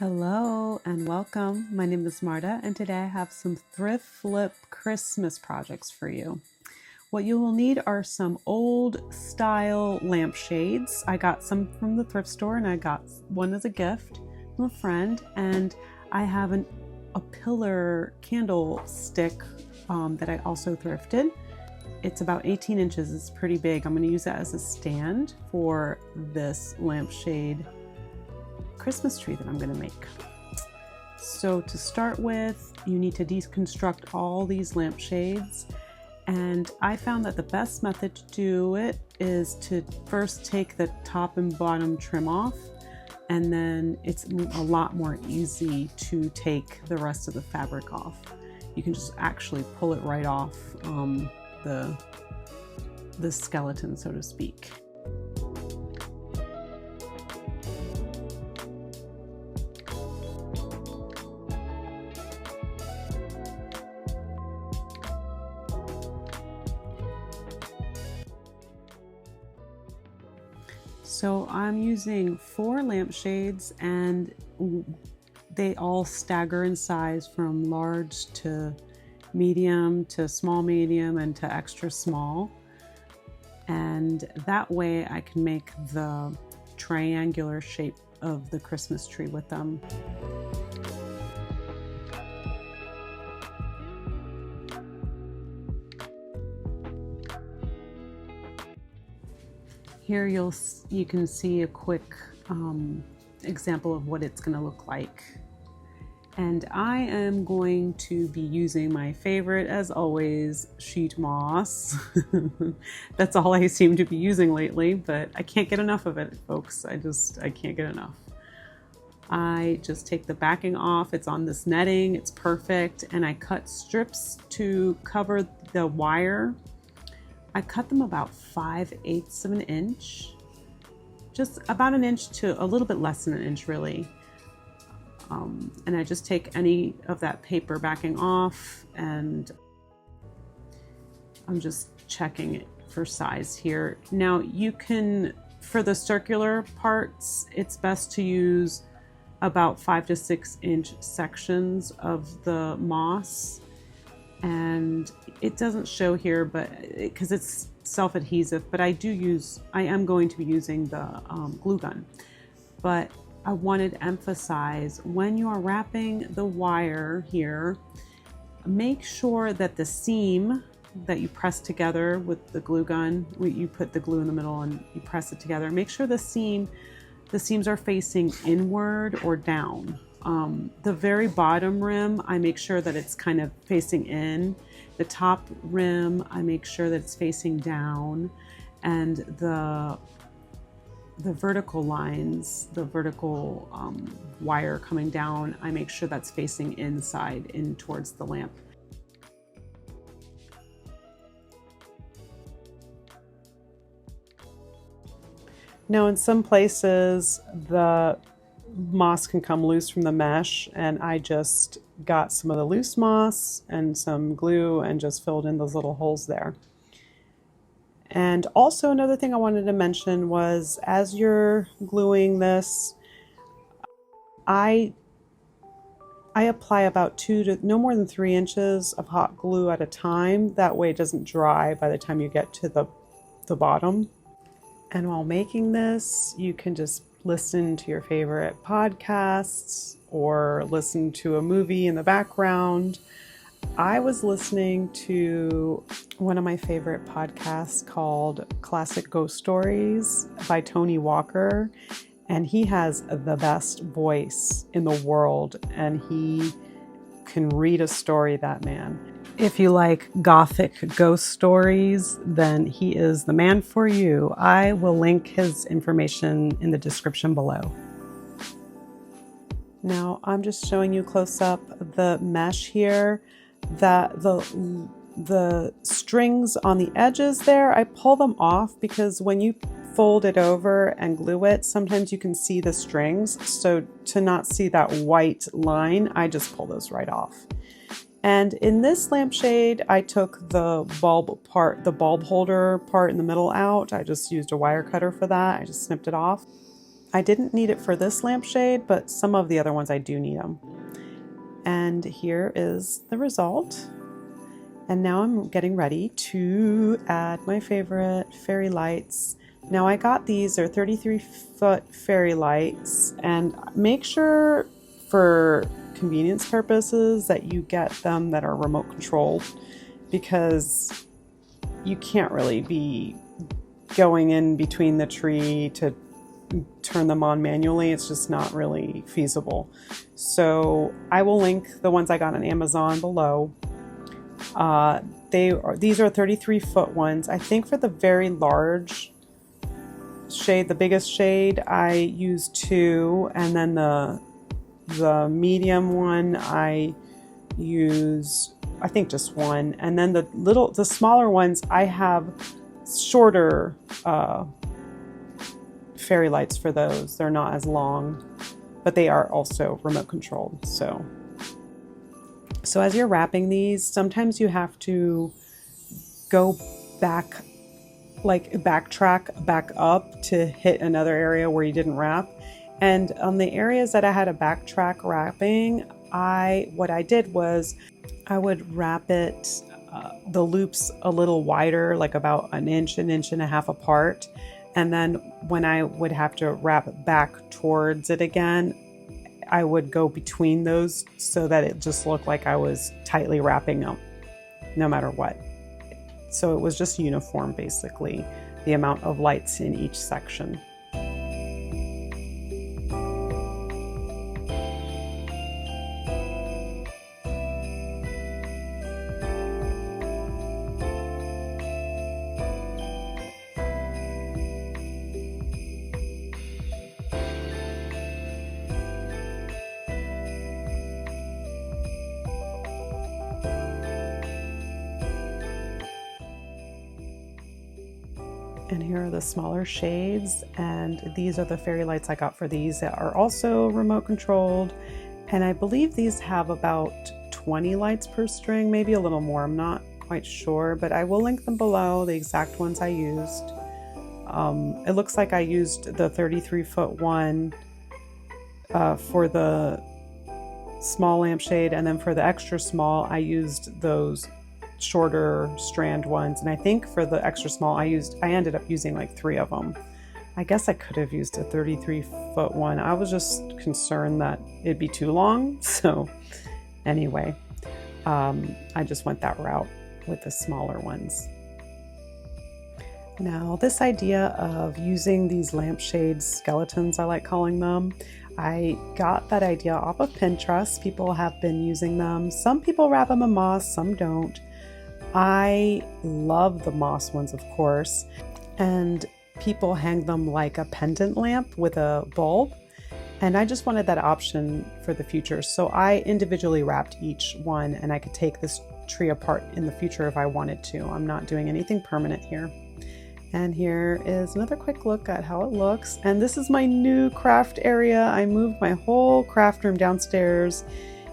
Hello and welcome. My name is Marta and today I have some thrift flip Christmas projects for you. What you will need are some old style lampshades. I got some from the thrift store and I got one as a gift from a friend, and I have a pillar candlestick that I also thrifted. It's about 18 inches, it's pretty big. I'm going to use that as a stand for this lampshade Christmas tree that I'm going to make. So to start with, you need to deconstruct all these lampshades, and I found that the best method to do it is to first take the top and bottom trim off, and then it's a lot more easy to take the rest of the fabric off. You can just actually pull it right off the skeleton, so to speak. So I'm using 4 lampshades, and they all stagger in size from large to medium to small medium and to extra small. And that way I can make the triangular shape of the Christmas tree with them. Here you can see a quick example of what it's going to look like. And I am going to be using my favorite, as always, sheet moss. That's all I seem to be using lately, but I can't get enough of it, folks. I can't get enough. I just take the backing off. It's on this netting. It's perfect. And I cut strips to cover the wire. I cut them about 5/8 of an inch, just about an inch to a little bit less than an inch, really. And I just take any of that paper backing off, and I'm just checking it for size here. Now you can, for the circular parts, it's best to use about 5 to 6 inch sections of the moss. And it doesn't show here, but because it's self-adhesive, but I am going to be using the glue gun. But I wanted to emphasize, when you are wrapping the wire here, make sure that the seam that you press together with the glue gun, you put the glue in the middle and you press it together, make sure the seams are facing inward or down. The very bottom rim, I make sure that it's kind of facing in. The top rim, I make sure that it's facing down. And the vertical lines, the vertical wire coming down, I make sure that's facing inside, in towards the lamp. Now in some places, the moss can come loose from the mesh, and I just got some of the loose moss and some glue and just filled in those little holes there. And also another thing I wanted to mention was, as you're gluing this, I apply about no more than 3 inches of hot glue at a time. That way it doesn't dry by the time you get to the bottom. And while making this, you can just listen to your favorite podcasts or listen to a movie in the background. I was listening to one of my favorite podcasts called Classic Ghost Stories by Tony Walker, and he has the best voice in the world, and he can read a story, that man. If you like gothic ghost stories, then he is the man for you. I will link his information in the description below. Now I'm just showing you close up the mesh here, that the strings on the edges there, I pull them off because when you fold it over and glue it, sometimes you can see the strings. So to not see that white line, I just pull those right off. And in this lampshade, I took the bulb holder part in the middle out. I just used a wire cutter for that. I just snipped it off. I didn't need it for this lampshade, but some of the other ones I do need them. And here is the result. And now I'm getting ready to add my favorite fairy lights. Now I got these, they're 33-foot fairy lights, and make sure for convenience purposes that you get them that are remote controlled, because you can't really be going in between the tree to turn them on manually. It's just not really feasible. So I will link the ones I got on Amazon below. These are 33-foot ones. I think for the very large shade, the biggest shade, I used 2, and then the medium one I use, I think, just 1, and then the smaller ones I have shorter fairy lights for those. They're not as long, but they are also remote controlled. So as you're wrapping these, sometimes you have to go back, like backtrack back up to hit another area where you didn't wrap. And on the areas that I had a backtrack wrapping, what I did was I would wrap it, the loops a little wider, like about an inch and a half apart. And then when I would have to wrap back towards it again, I would go between those so that it just looked like I was tightly wrapping them no matter what. So it was just uniform, basically, the amount of lights in each section. And here are the smaller shades, and these are the fairy lights I got for these that are also remote controlled. And I believe these have about 20 lights per string, maybe a little more, I'm not quite sure, but I will link them below, the exact ones I used. It looks like I used the 33-foot one for the small lampshade, and then for the extra small I used those shorter strand ones, and I think for the extra small I ended up using like 3 of them. I guess I could have used a 33-foot one. I was just concerned that it'd be too long, so anyway, I just went that route with the smaller ones. Now this idea of using these lampshade skeletons, I like calling them, I got that idea off of Pinterest. People have been using them. Some people wrap them in moss, some don't. I love the moss ones, of course, and people hang them like a pendant lamp with a bulb, and I just wanted that option for the future. So I individually wrapped each one, and I could take this tree apart in the future if I wanted to. I'm not doing anything permanent here. And here is another quick look at how it looks. And this is my new craft area. I moved my whole craft room downstairs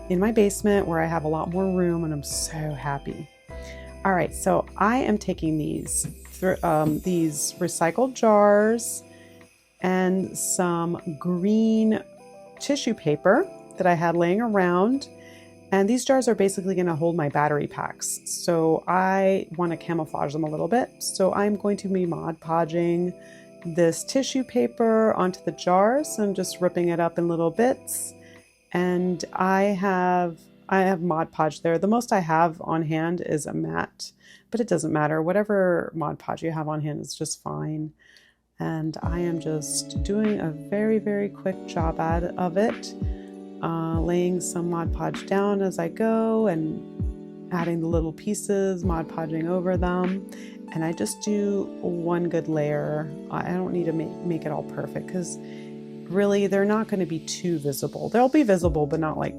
in my basement where I have a lot more room, and I'm so happy. All right, so I am taking these recycled jars and some green tissue paper that I had laying around. And these jars are basically going to hold my battery packs. So I want to camouflage them a little bit. So I'm going to be Mod Podging this tissue paper onto the jars. I'm just ripping it up in little bits. And I have Mod Podge there. The most I have on hand is a mat, but it doesn't matter. Whatever Mod Podge you have on hand is just fine. And I am just doing a very, very quick job of it, laying some Mod Podge down as I go and adding the little pieces, Mod Podging over them. And I just do one good layer. I don't need to make it all perfect, because really they're not going to be too visible. They'll be visible, but not like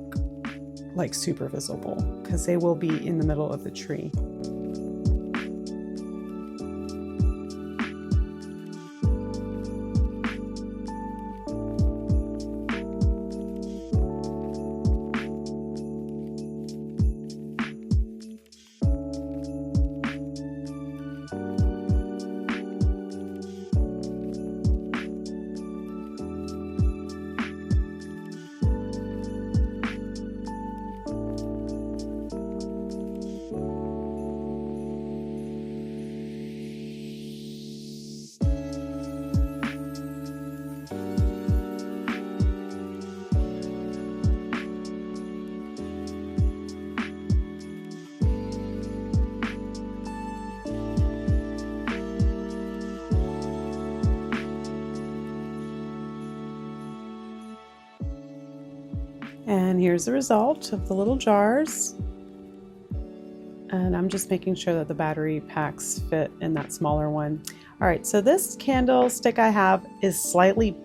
super visible, because they will be in the middle of the tree. And here's the result of the little jars. And I'm just making sure that the battery packs fit in that smaller one. All right, so this candlestick I have is slightly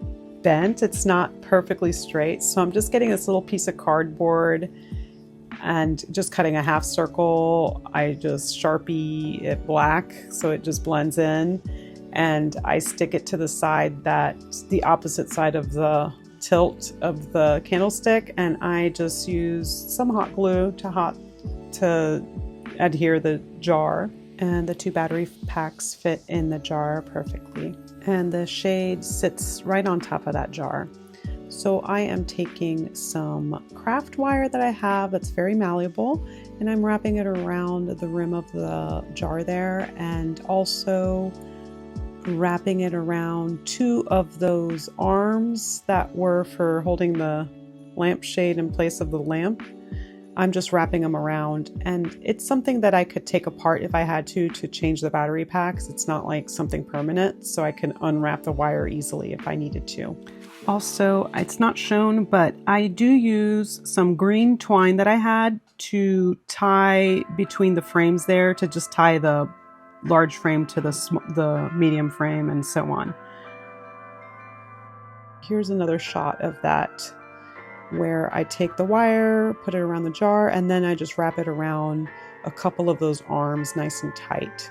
bent. It's not perfectly straight. So I'm just getting this little piece of cardboard and just cutting a half circle. I just Sharpie it black so it just blends in. And I stick it to the side the opposite side of the tilt of the candlestick. And I just use some hot glue to adhere the jar, and the 2 battery packs fit in the jar perfectly, and the shade sits right on top of that jar. So I am taking some craft wire that I have that's very malleable, and I'm wrapping it around the rim of the jar there, and also wrapping it around 2 of those arms that were for holding the lampshade in place of the lamp. I'm just wrapping them around, and it's something that I could take apart if I had to change the battery packs. It's not like something permanent, so I can unwrap the wire easily if I needed to. Also, it's not shown, but I do use some green twine that I had to tie between the frames there, to just tie the large frame to the medium frame and so on. Here's another shot of that, where I take the wire, put it around the jar, and then I just wrap it around a couple of those arms nice and tight.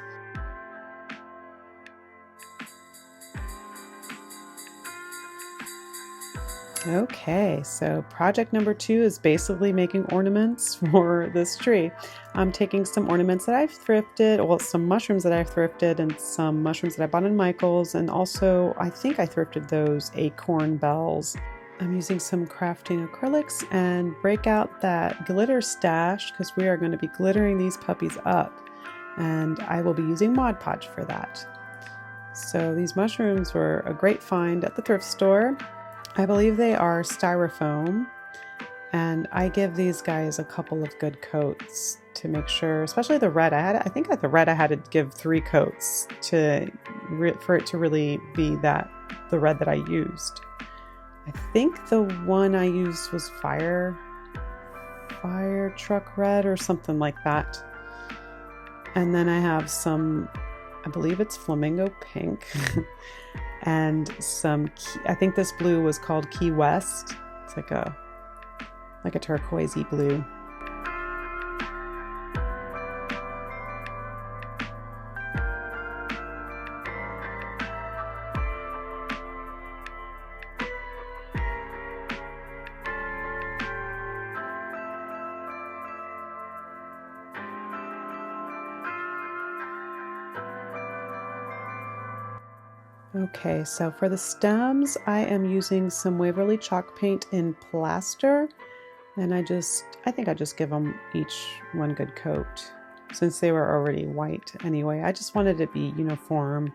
Okay, so project number 2 is basically making ornaments for this tree. I'm taking some ornaments that I've thrifted, well, some mushrooms that I've thrifted, and some mushrooms that I bought in Michael's, and also I think I thrifted those acorn bells. I'm using some crafting acrylics and break out that glitter stash because we are going to be glittering these puppies up, and I will be using Mod Podge for that. So these mushrooms were a great find at the thrift store. I believe they are styrofoam, and I give these guys a couple of good coats to make sure, especially the red. I think at the red I had to give 3 coats for it to really be the red that I used. I think the one I used was fire truck red or something like that. And then I have some, I believe it's flamingo pink, and I think this blue was called Key West. It's like a turquoisey blue. Okay, so for the stems, I am using some Waverly chalk paint in plaster, and I think I just give them each one good coat since they were already white anyway. I just wanted it to be uniform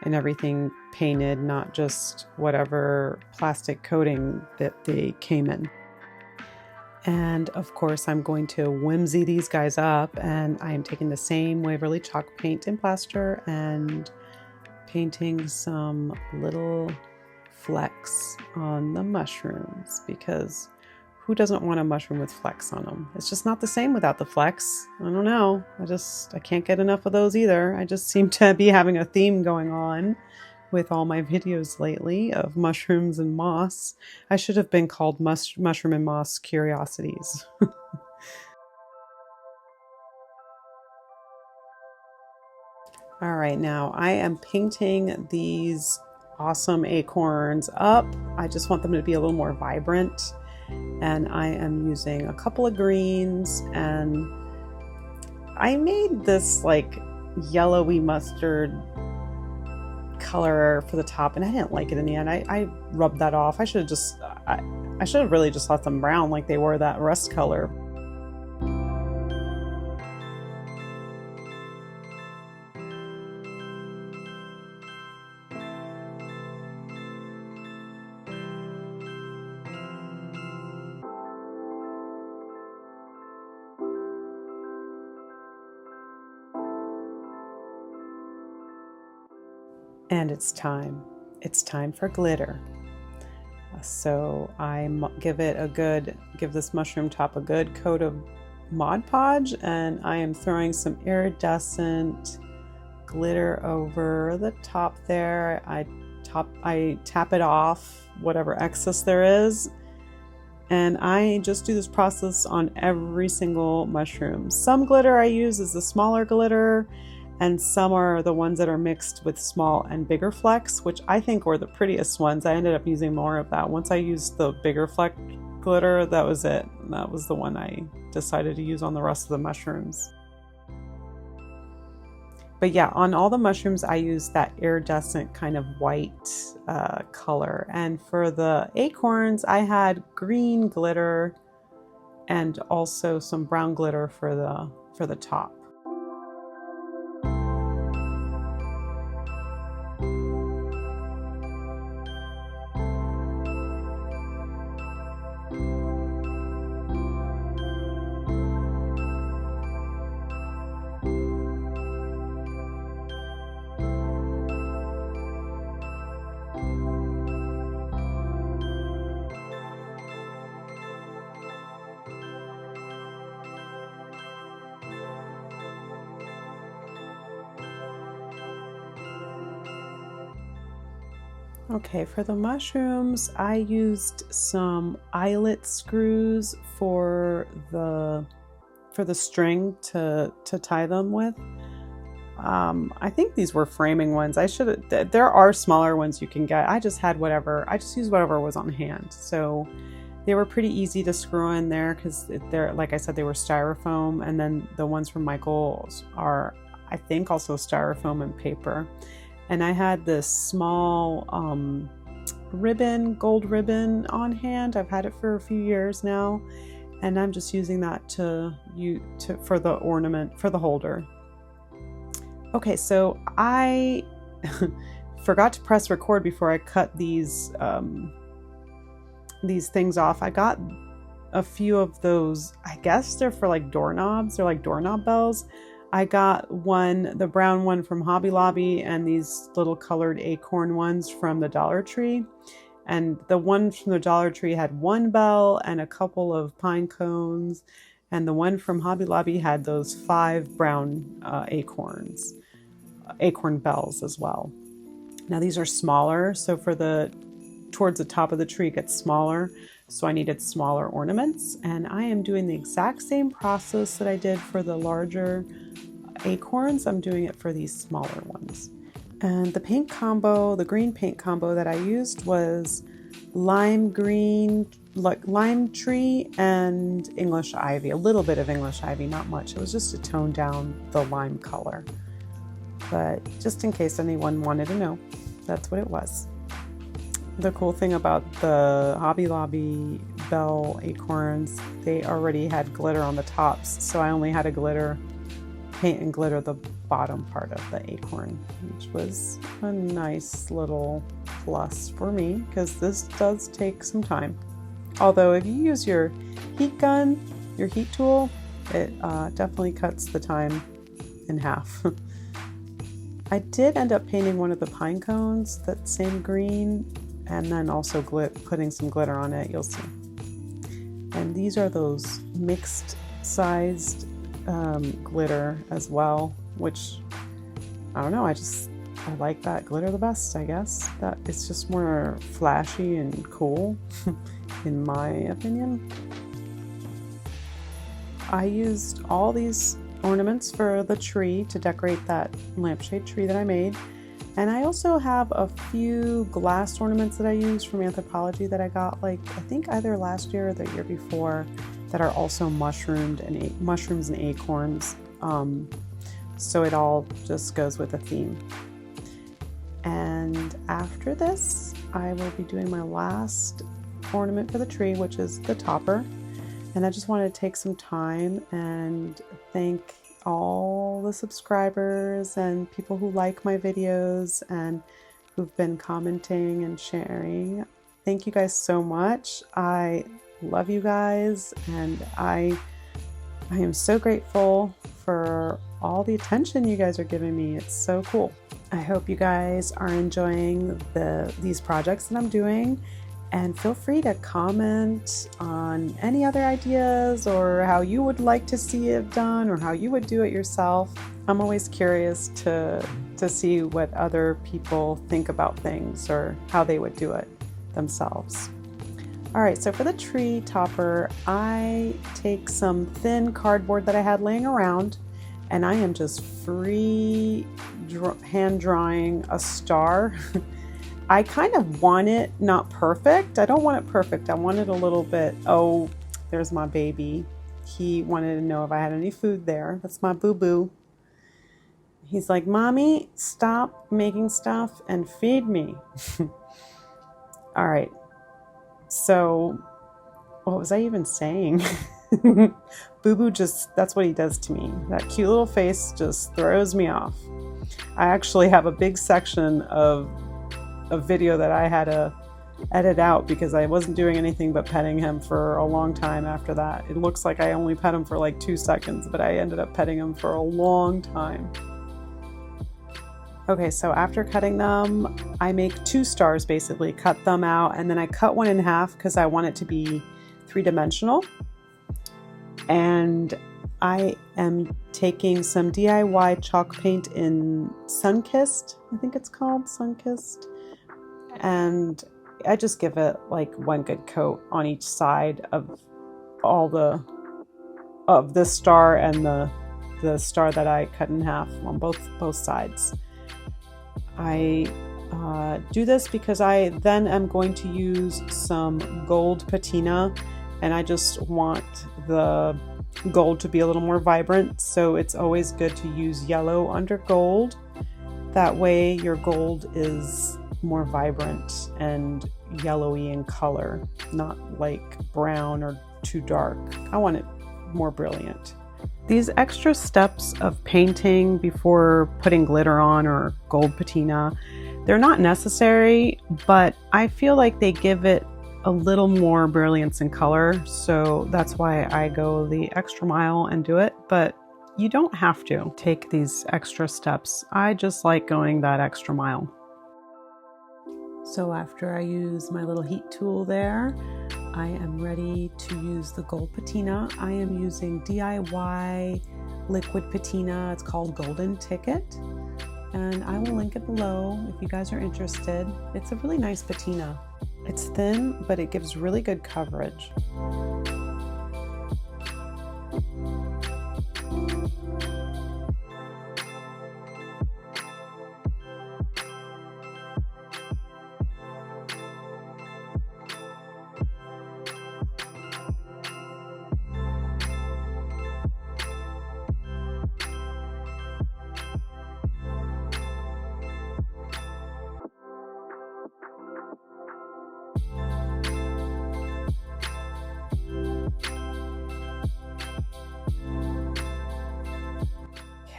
and everything painted, not just whatever plastic coating that they came in. And of course, I'm going to whimsy these guys up, and I am taking the same Waverly chalk paint in plaster and painting some little flecks on the mushrooms, because who doesn't want a mushroom with flecks on them? It's just not the same without the flecks. I don't know. I can't get enough of those either. I just seem to be having a theme going on with all my videos lately of mushrooms and moss. I should have been called Mushroom and Moss Curiosities. All right, now I am painting these awesome acorns up. I just want them to be a little more vibrant. And I am using a couple of greens, and I made this like yellowy mustard color for the top, and I didn't like it in the end. I rubbed that off. I should have really just left them brown like they were that rust color. And it's time for glitter. So I give this mushroom top a good coat of Mod Podge, and I am throwing some iridescent glitter over the top there. I tap it off, whatever excess there is, and I just do this process on every single mushroom. Some glitter I use is the smaller glitter, and some are the ones that are mixed with small and bigger flecks, which I think were the prettiest ones. I ended up using more of that. Once I used the bigger fleck glitter, that was it. That was the one I decided to use on the rest of the mushrooms. But yeah, on all the mushrooms, I use that iridescent kind of white color. And for the acorns, I had green glitter and also some brown glitter for the top. Okay, for the mushrooms, I used some eyelet screws for the string to tie them with. I think these were framing ones. There are smaller ones you can get. I just used whatever was on hand. So they were pretty easy to screw in there because they're, like I said, they were styrofoam, and then the ones from Michael's are, I think, also styrofoam and paper. And I had this small gold ribbon on hand. I've had it for a few years now, and I'm just using that for the ornament, for the holder. Okay, so I forgot to press record before I cut these things off. I got a few of those. I guess they're for like doorknobs. They're like doorknob bells. I got the brown one from Hobby Lobby, and these little colored acorn ones from the Dollar Tree. And the one from the Dollar Tree had one bell and a couple of pine cones. And the one from Hobby Lobby had those 5 brown acorn bells as well. Now these are smaller, so towards the top of the tree it gets smaller. So I needed smaller ornaments, and I am doing the exact same process that I did for the larger acorns. I'm doing it for these smaller ones. And the green paint combo that I used was lime green, like lime tree, and English ivy. A little bit of English ivy, not much. It was just to tone down the lime color. But just in case anyone wanted to know, that's what it was. The cool thing about the Hobby Lobby bell acorns, they already had glitter on the tops, so I only had to paint and glitter the bottom part of the acorn, which was a nice little plus for me because this does take some time. Although if you use your heat gun, your heat tool, it definitely cuts the time in half. I did end up painting one of the pine cones, that same green, and then also putting some glitter on it, you'll see. And these are those mixed sized glitter as well, which, I don't know, I like that glitter the best, I guess. That it's just more flashy and cool, in my opinion. I used all these ornaments for the tree to decorate that lampshade tree that I made. And I also have a few glass ornaments that I used from Anthropology that I got, I think either last year or the year before, that are also mushrooms and acorns. So it all just goes with a theme. And after this, I will be doing my last ornament for the tree, which is the topper. And I just wanted to take some time and thank all the subscribers and people who like my videos and who've been commenting and sharing. Thank you guys so much. I love you guys, and I am so grateful for all the attention you guys are giving me. It's so cool. I hope you guys are enjoying these projects that I'm doing. And feel free to comment on any other ideas or how you would like to see it done or how you would do it yourself. I'm always curious to see what other people think about things or how they would do it themselves. All right, so for the tree topper, I take some thin cardboard that I had laying around, and I am just hand drawing a star. I kind of want it not perfect. I don't want it perfect. I want it a little bit, oh, there's my baby. He wanted to know if I had any food there. That's my boo-boo. He's like, Mommy, stop making stuff and feed me. All right. So what was I even saying? Boo-boo that's what he does to me. That cute little face just throws me off. I actually have a big section of a video that I had to edit out because I wasn't doing anything but petting him for a long time after that. It looks like I only pet him for like 2 seconds, but I ended up petting him for a long time. Okay, so after cutting them, I make 2 stars basically, cut them out, and then I cut one in half because I want it to be 3-dimensional. And I am taking some DIY chalk paint in Sunkissed, I think it's called, Sunkissed. And I just give it like one good coat on each side of the star and the star that I cut in half on both sides. I do this because I then am going to use some gold patina, and I just want the gold to be a little more vibrant, so it's always good to use yellow under gold. That way your gold is more vibrant and yellowy in color, not like brown or too dark. I want it more brilliant. These extra steps of painting before putting glitter on or gold patina, they're not necessary, but I feel like they give it a little more brilliance and color, so that's why I go the extra mile and do it. But you don't have to take these extra steps. I just like going that extra mile. So after I use my little heat tool there, I am ready to use the gold patina. I am using DIY liquid patina. It's called Golden Ticket, and I will link it below if you guys are interested. It's a really nice patina. It's thin, but it gives really good coverage.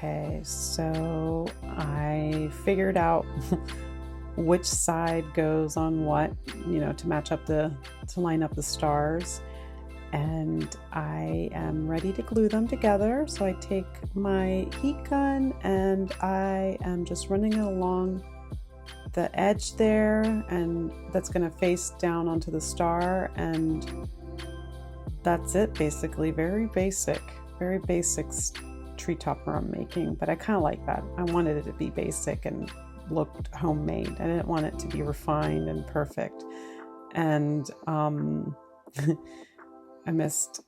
Okay, so I figured out which side goes on what, to match up to line up the stars. And I am ready to glue them together. So I take my heat gun and I am just running it along the edge there, and that's going to face down onto the star, and that's it basically. Very basic tree topper I'm making, but I kind of like that. I wanted it to be basic and looked homemade. I didn't want it to be refined and perfect. And I messed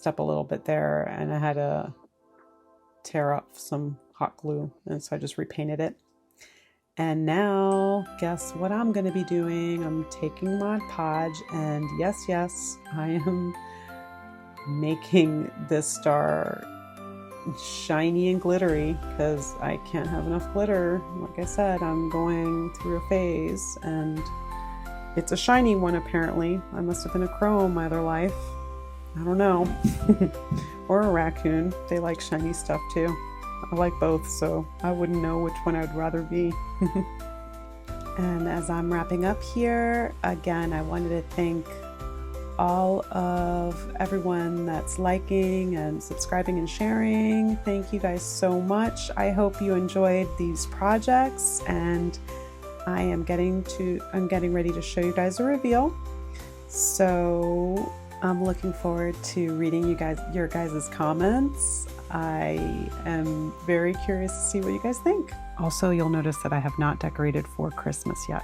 up a little bit there, and I had to tear up some hot glue, and so I just repainted it. And now, guess what I'm going to be doing? I'm taking Mod Podge, and yes, I am making this star shiny and glittery because I can't have enough glitter. Like I said, I'm going through a phase, and it's a shiny one apparently. I must have been a crow in my other life. I don't know. Or a raccoon. They like shiny stuff too. I like both, so I wouldn't know which one I'd rather be. And as I'm wrapping up here, again, I wanted to thank all of everyone that's liking and subscribing and sharing. Thank you guys so much. I hope you enjoyed these projects, and I'm getting ready to show you guys a reveal. So I'm looking forward to reading your guys' comments. I am very curious to see what you guys think. Also, you'll notice that I have not decorated for Christmas yet.